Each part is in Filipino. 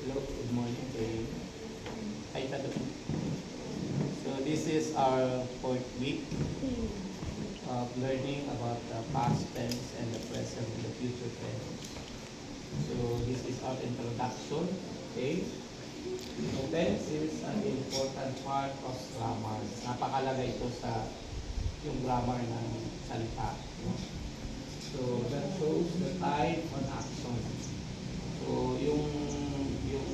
Hello, good morning to you. Hi, Tado. So this is our fourth week of learning about the past tense and the present and the future tense. So this is our introduction. Okay? So tense is an important part of grammar. Napakalaga ito sa yung grammar ng salita. No? So that shows the type on action. So yung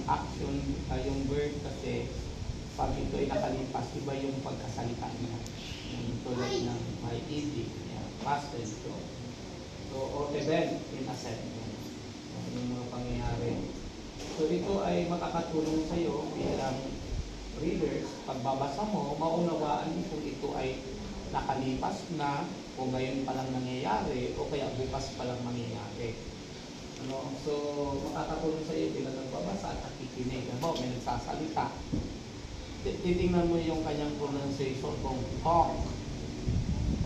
action, yung verb kasi pag ito ay nakalipas, iba yung pagkasalita niya. Yung tulad ng may ed, past tense ito. So, or event in a sense. Yung mga pangyayari. So, ito ay makakatulong sa iyo bilang readers. Pagbabasa mo, maunawaan kung ito ay nakalipas na, o ngayon pa lang nangyayari, o kaya bukas pa lang mangyayari. Ano? So, makakatulong sa iyo bilang nagbabasa at nakikinig. Ano? May nagsasalita. Titingnan mo yung kanyang pronunciation kung talk,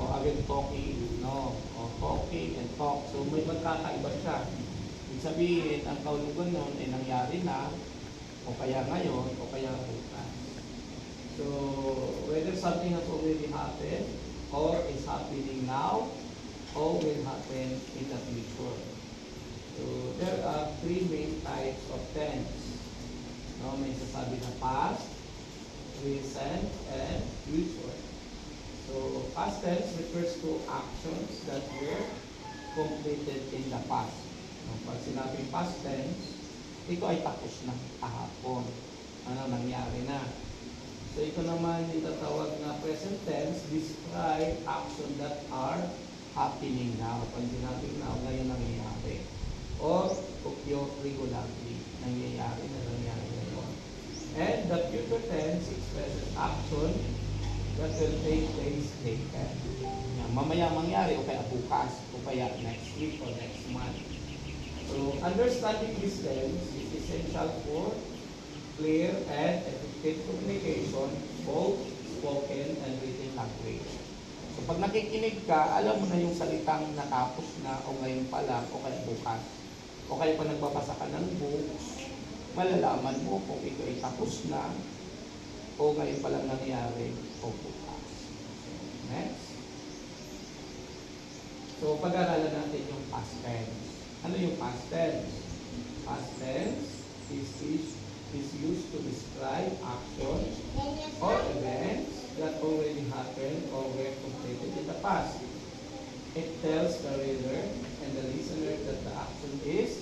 o again talking, no? O talking and talk. So, may magkakaiba siya. Ibig sabihin, ang kaulugan nun ay nangyari na, o kaya ngayon, o kaya bukas. So, whether something has already happened, or is happening now, or will happen in the future. So, there are three main types of tense. No, may sasabi na past, present, and future. So, past tense refers to actions that were completed in the past. No, pag sinabing past tense, ito ay tapos na kahapon. Ano, nangyari na. So, ito naman itatawag na present tense, describe action that are happening now. Pag sinabing now, ngayon nangyayari. Or occur regularly, nangyayari na nangyayari ngayon. And the future tense expresses action that will take place later. Yan, mamaya mangyari, o kaya bukas, o kaya next week, or next month. So, understanding this tense is essential for clear and effective communication, both spoken and written language. So, pag nakikinig ka, alam mo na yung salitang natapos na, o ngayon pa lang, o kaya bukas. O kaya pa nagbabasa ka ng books, malalaman mo kung ito ay tapos na, o ngayon pa lang nangyari, o bukas. Next. So, pag-aralan natin yung past tense. Ano yung past tense? Past tense is used to describe actions or events that already happened or were completed in the past. It tells the reader and the listener that the action is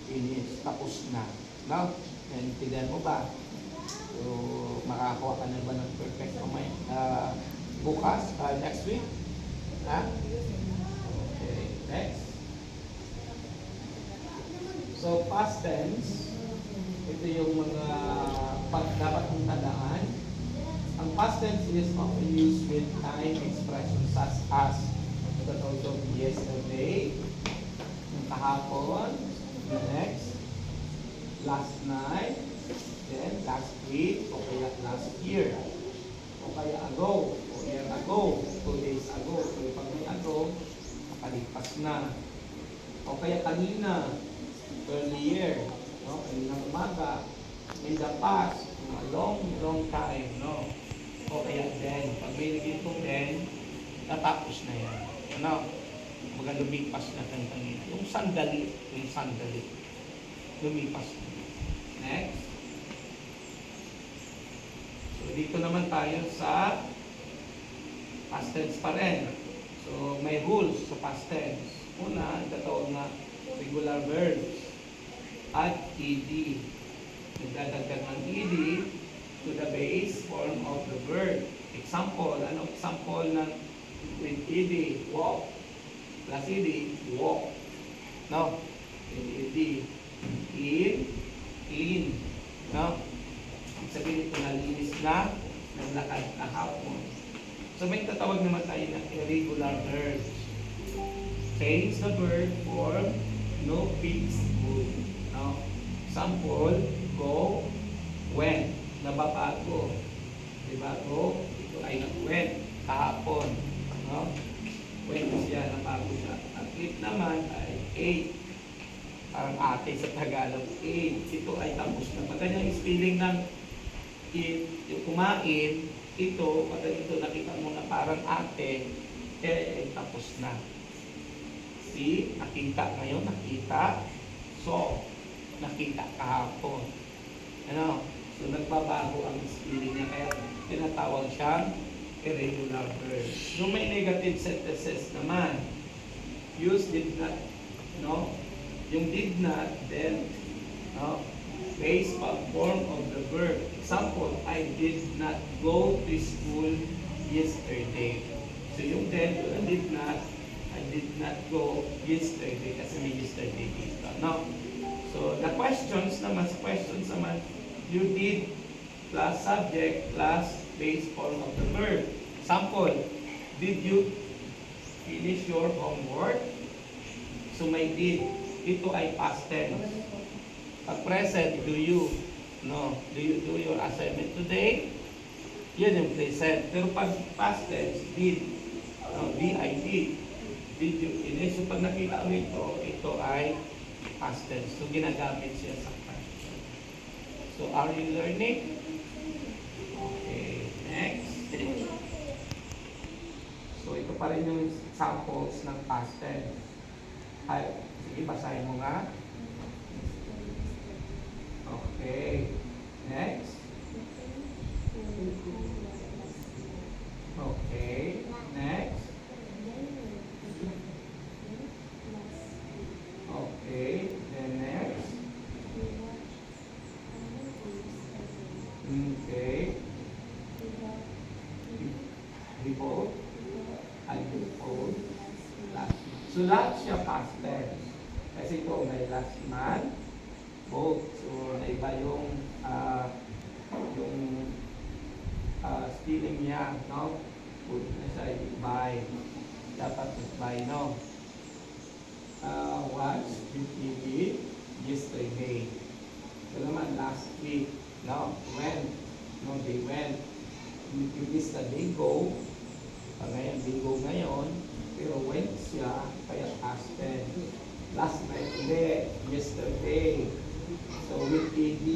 finished, tapos na. Now, naintindihan mo ba? So, makakakuha ka na ba ng perfect bukas, next week? Ha? Okay, next. So, past tense, ito yung mga dapat mong tandaan. Ang past tense is often used with time expressions such as the also yesterday, yung kahapon, the next, last night, then last week, o kaya last year, o kaya ago, o year ago, 2 days ago. So, pag may ago, nakalipas na. O kaya kanina, earlier, no? Kaninang umaga, in the past, a long time, no? O kaya then, pag may naging then, natapos na yan. Ano? Baga lumipas na kanina. Yung sandali, lumipas na. Next. So, dito naman tayo sa past tense pa rin. So, may rules sa past tense. Una, itatawag na regular verbs. Add ed. Nagdadagdag ng ed to the base form of the verb. Example, ano example ng with ed? Walk. Plus ed, walk. No? Ed. In, clean. No? Sabihin ito nalinis na, naglakad kahapon. So may tatawag naman tayo na irregular verbs. Change the verb form, no fixed mood. No? Example, go, went. Nababago. Diba? Go, ito ay went. Kahapon. No? Went siya, nabago siya. At it naman ay ate. parang ate sa Tagalog, ate. Ito ay tapos na. Pag ganyan yung spelling ng it, yung kumain, ito, pag ito nakita mo na parang ate, ay tapos na. See, nakita ngayon, nakita. So, nakita kahapon. Ano? So, nagbabago ang spelling niya. Kaya tinatawag siyang irregular verb. Yung may negative sentences naman, use did not, no? Yung did not, then, no? Base form of the verb. Example, I did not go to school yesterday. So, yung then, I did not go yesterday kasi may yesterday dito, no? So, the questions naman, you did plus subject plus base form of the verb. Example, did you finish your homework? So, may did. Ito ay past tense. Pag present, do you? No. Do you do your assignment today? Yan yung present. Pero pag past tense, did. No, did. Did you finish? So, pag nakita mo ito ay past tense. So, ginagamit siya sa question. So, are you learning? Okay, next. So, ito pa rin yung samples ng past tense. Ay, sige, basahin mo nga. Okay, next. Okay, next. Okay, then next. Okay. Devote. I devote. Last. So, last siya past tense. Kasi ito may last man, both. So, naiba yung stealing niya, no? Put na siya, buy. Dapat buy, no? Watch, TV, yesterday. Ito naman, last week, no? When? No, they went. You missed the day go. Ngayon, they go ngayon. Pero went siya, kaya past tense. Last night, hindi. Yesterday. So, with ED.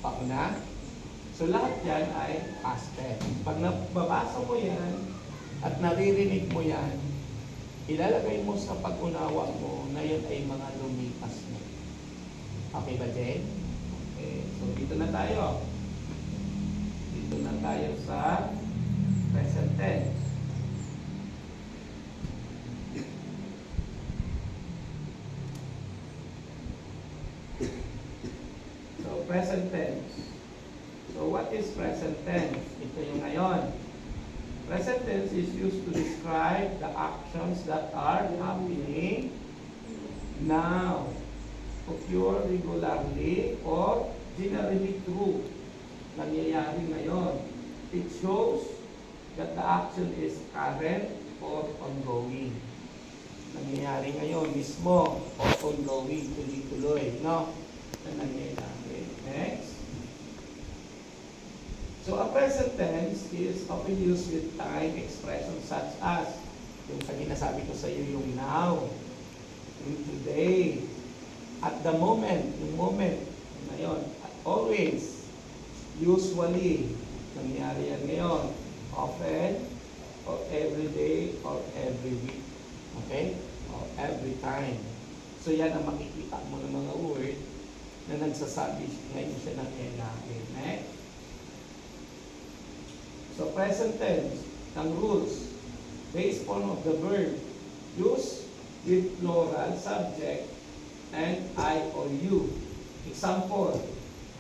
Pauna. So, lahat yan ay past tense. Pag nababasa mo yan at naririnig mo yan, ilalagay mo sa pag-unawa mo na yan ay mga lumipas na. Okay ba, Jen? Okay. So, dito na tayo. Dito na tayo sa present tense. So, present tense. So, what is present tense? Ito yung ngayon. Present tense is used to describe the actions that are happening now, occur regularly, or generally true. Nangyayari ngayon. It shows that the action is current or ongoing. Nangyayari ngayon mismo or ongoing, tuloy-tuloy, no? Na nangyayari. Next. So, a present tense is often used with time expressions such as, yung kanina sabi ko sa iyo, yung now, yung today, at the moment, yung moment, ngayon, always, usually, nangyari yan ngayon, often, or every day, or every week. Okay? Or every time. So, yan ang makikita mo ng mga word na nagsasabi ngayon siya ng lalaki. Next. So, present tense, ang rules, base form of the verb, use with plural subject and I or you. Example,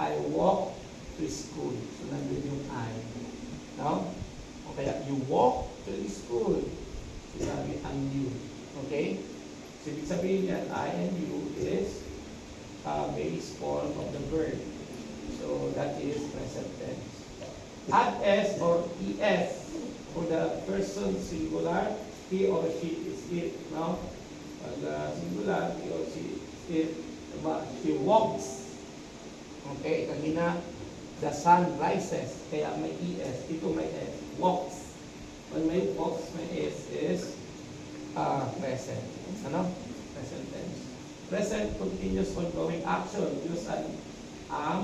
I walk to school. So, nandun yung I. No? O kaya, you walk to school. So, sabi, ang you. Okay? So, ibig sabihin yan, I and you is base form of the verb. So, that is present tense. Add S or ES for the person singular, he or she is it. No? Pag singular, he or she is it. Diba? She walks. Okay, kanina, the sun rises. Kaya may ES. Ito may S. Walks. When may walks, may S is present. Ano? present tense. Present continuous ongoing action. Use an am,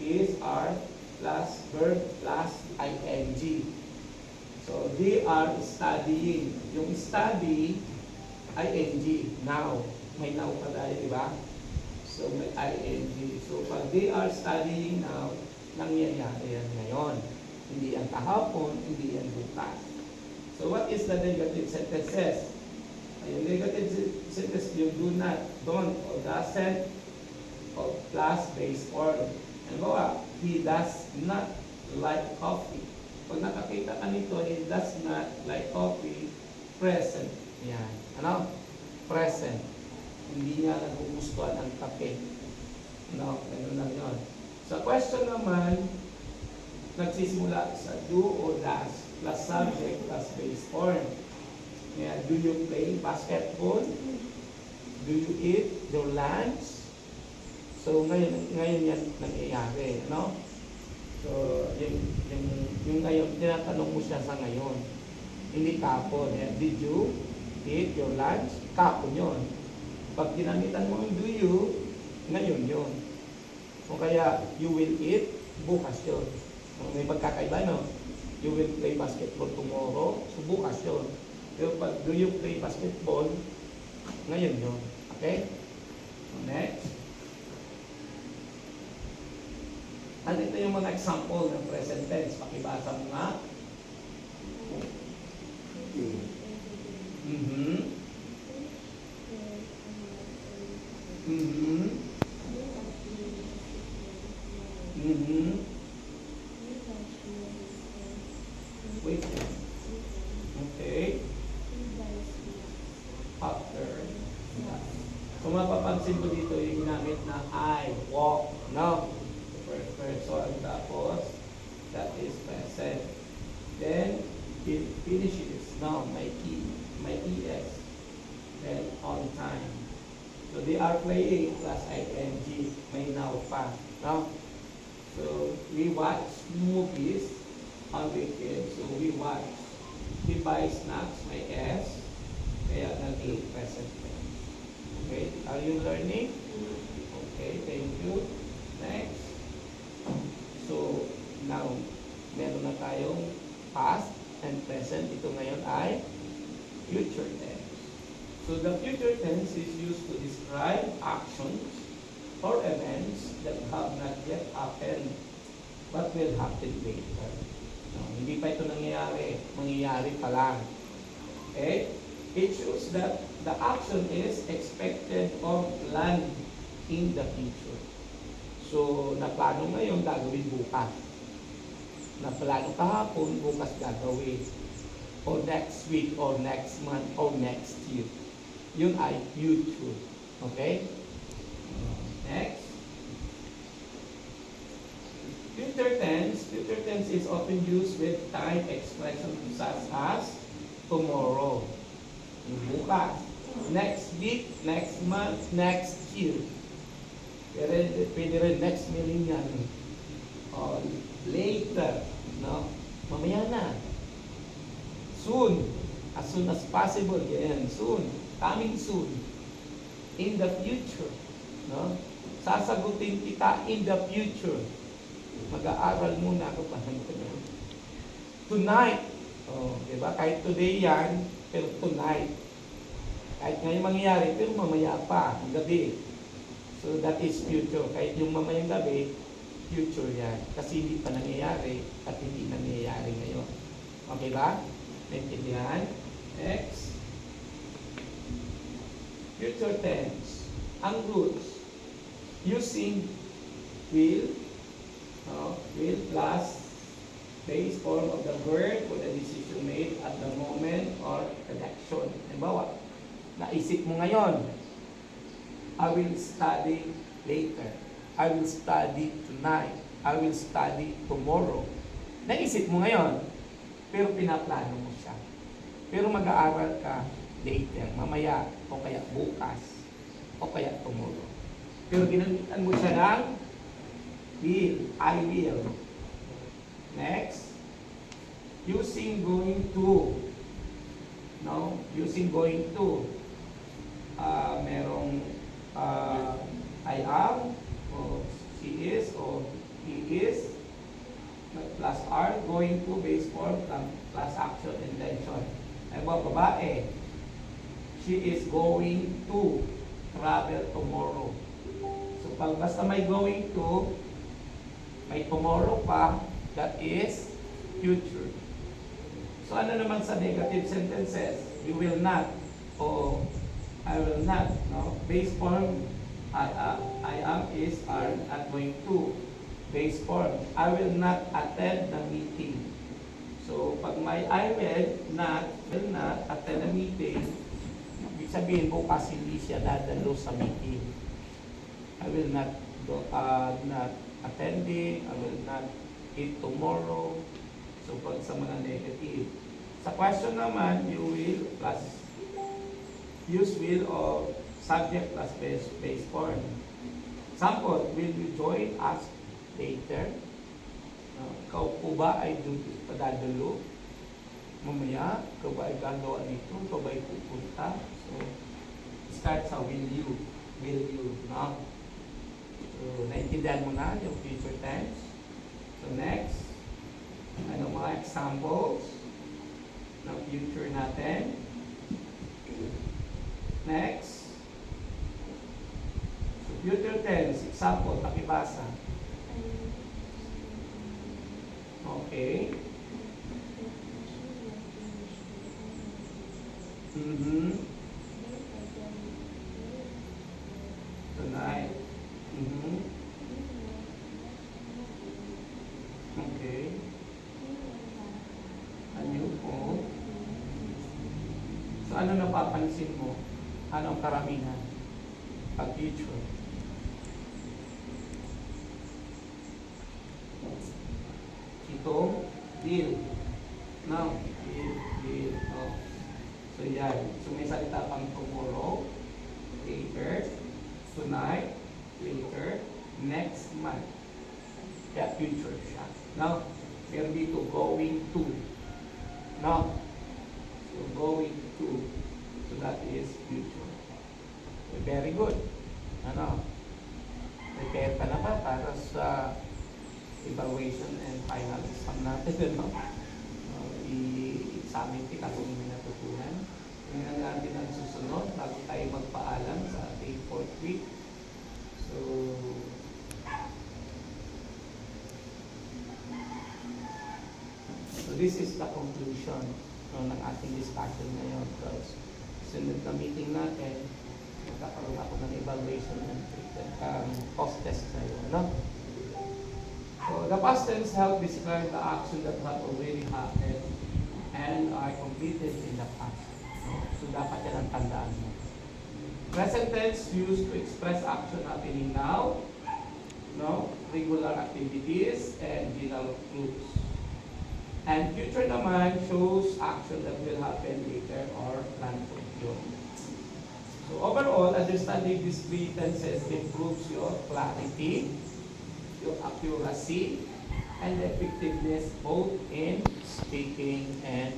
is, are, plus verb, plus ing. So, they are studying. Yung study, ing, now. May now pa tayo, di ba? So, may ing. So, pag they are studying now, nangyayari yan ngayon. Hindi yan kahapon, hindi yan bukas. So, what is the negative sentences? Yung negative sentence, yung do not, don't, or doesn't, or plus base form. Halimbawa, he does not like coffee. Pag nakakita ka nito, he does not like coffee, present. Yan. Ano? Present. Hindi niya nagugustuhan ang kape. No? Ganun lang yun. Sa question naman, nagsisimula sa do or does, plus subject, plus base form. Yeah, do you play basketball? Do you eat your lunch? So, ngayon yan nangyayari, no? So, yung ngayon, tinatanong mo siya sa ngayon. Hindi kapon. Yeah. Did you eat your lunch? Kapon yun. Pag ginamitan mo yung do you, ngayon yun. O kaya, you will eat, bukas yun. May pagkakaiba, no? You will play basketball tomorrow, so bukas yun. Pero pag do you play basketball, ngayon yun. Okay? Next. Ano ito yung mga example ng present tense? Pakibasa mo nga. Mm-hmm. Mm-hmm. Mm-hmm. Wait. Okay. After. Kung mapapansin mo dito yung ginamit na I, walk, no? First person, tapos, that is present. Then, it finishes. Now, my ES. Then, on time. So, they are playing plus ing. May now pa. No? So, we watch movies on weekend. So, we watch. We buy snacks, may S. Kaya naging present tense. Okay? Are you learning? Okay, thank you. Next. So, now, meron na tayong past and present. Ito ngayon ay future tense. So, the future tense is used to describe actions or events that have not yet happened but will happen later. No, hindi pa ito nangyayari. Mangyayari pa lang. Okay? It shows that the action is expected or planned in the future. So, naplano ngayon, gagawin bukas. Naplano kahapon, bukas gagawin. Or next week, or next month, or next year. Yun ay future. Okay? Next. Future tense is often used with time expressions such as tomorrow, bukas, next week, next month, next year. Pwede rin next millennium, or later, no? Mamaya na. Soon, as soon as possible, yan, soon, coming soon, in the future, no? Sasagutin kita in the future. Mag-aaral muna ako pa. Tonight, diba? Kahit today yan, pero tonight. Kahit ngayon mangyayari, pero mamaya pa, gabi. So that is future. Kahit yung mamayang gabi, future yan. Kasi hindi pa nangyayari at hindi nangyayari ngayon. Okay ba? Naintindihan? Next. Future tense. Ang roots. Using will plus base form of the word for the decision made at the moment or the action. Halimbawa, naisip mo ngayon, I will study later. I will study tonight. I will study tomorrow. Naisip mo ngayon, pero pinaplano mo siya. Pero mag-aaral ka later, mamaya, o kaya bukas, o kaya tomorrow. Pero ginamitan mo siya ng will, I will. Next, using going to. No, using going to. going to base form plus action intention. Ay ba, babae, she is going to travel tomorrow. So pag basta may going to, may tomorrow pa, that is future. So ano naman sa negative sentences? You will not o I will not. No? Base form, I am, is, are, not going to. Base form, I will not attend the meeting. So pag may I will not attend the meeting, ibig sabihin bukas hindi siya dadalo sa meeting. I will not not attending, I will not eat tomorrow. So pag sa mga negative. Sa question naman, you will plus use will or subject plus base form. Example, will you join us later? Ikaw po ba ay padadalo? Mamaya, ikaw ba ay gagawa dito? Ikaw ba ay pupunta? So, start sa will you. Will you, no? So, naintindihan mo na yung future tense. So, next, ano mga examples ng future natin? Next, so, future tense, example, pakibasa. Okay. Tonight. Okay. A new phone. So ano napapansin mo? Anong karamihan? Pag future. Itong deal. No? Deal. Oh. So yan. So may salita pang tomorrow, later, tonight, later, next month. Kaya future siya. No? Pero dito, going to. No? So going to. So that is future. So, very good. Ano? Prepare ka na ba para sa evaluation and final exam natin, no? I-examine kita kung may natutunan. Ngayon natin ang susunod bago tayo magpaalam sa ating 4th week. So, this is the conclusion ng ating discussion ngayon. So, sunod na meeting natin, magkakaroon ako ng evaluation and post-test sa iyo, no? So, the past tense help describe the action that have already happened and are completed in the past. So, dapat yan ang tandaan mo. Present tense used to express action happening now, no? Regular activities and general groups. And future naman shows action that will happen later or plan for you. So, overall, understanding these three tenses improves your clarity, your accuracy, and effectiveness both in speaking and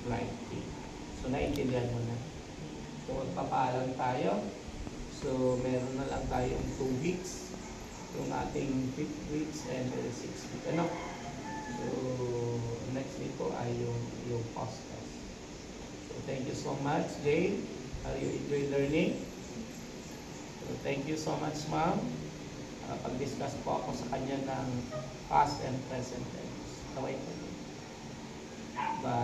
writing. So, naintindihan mo na. So, magpapaalam tayo. So, meron na lang tayong 2 weeks. Yung ating 5th weeks and 6th week. Ano? So, next week po ay yung post-test. So, thank you so much, Jane. Are you enjoy learning? So, thank you so much, ma'am. Pag-discuss po ako sa kanya ng past and present tense. Kaway po. Bye.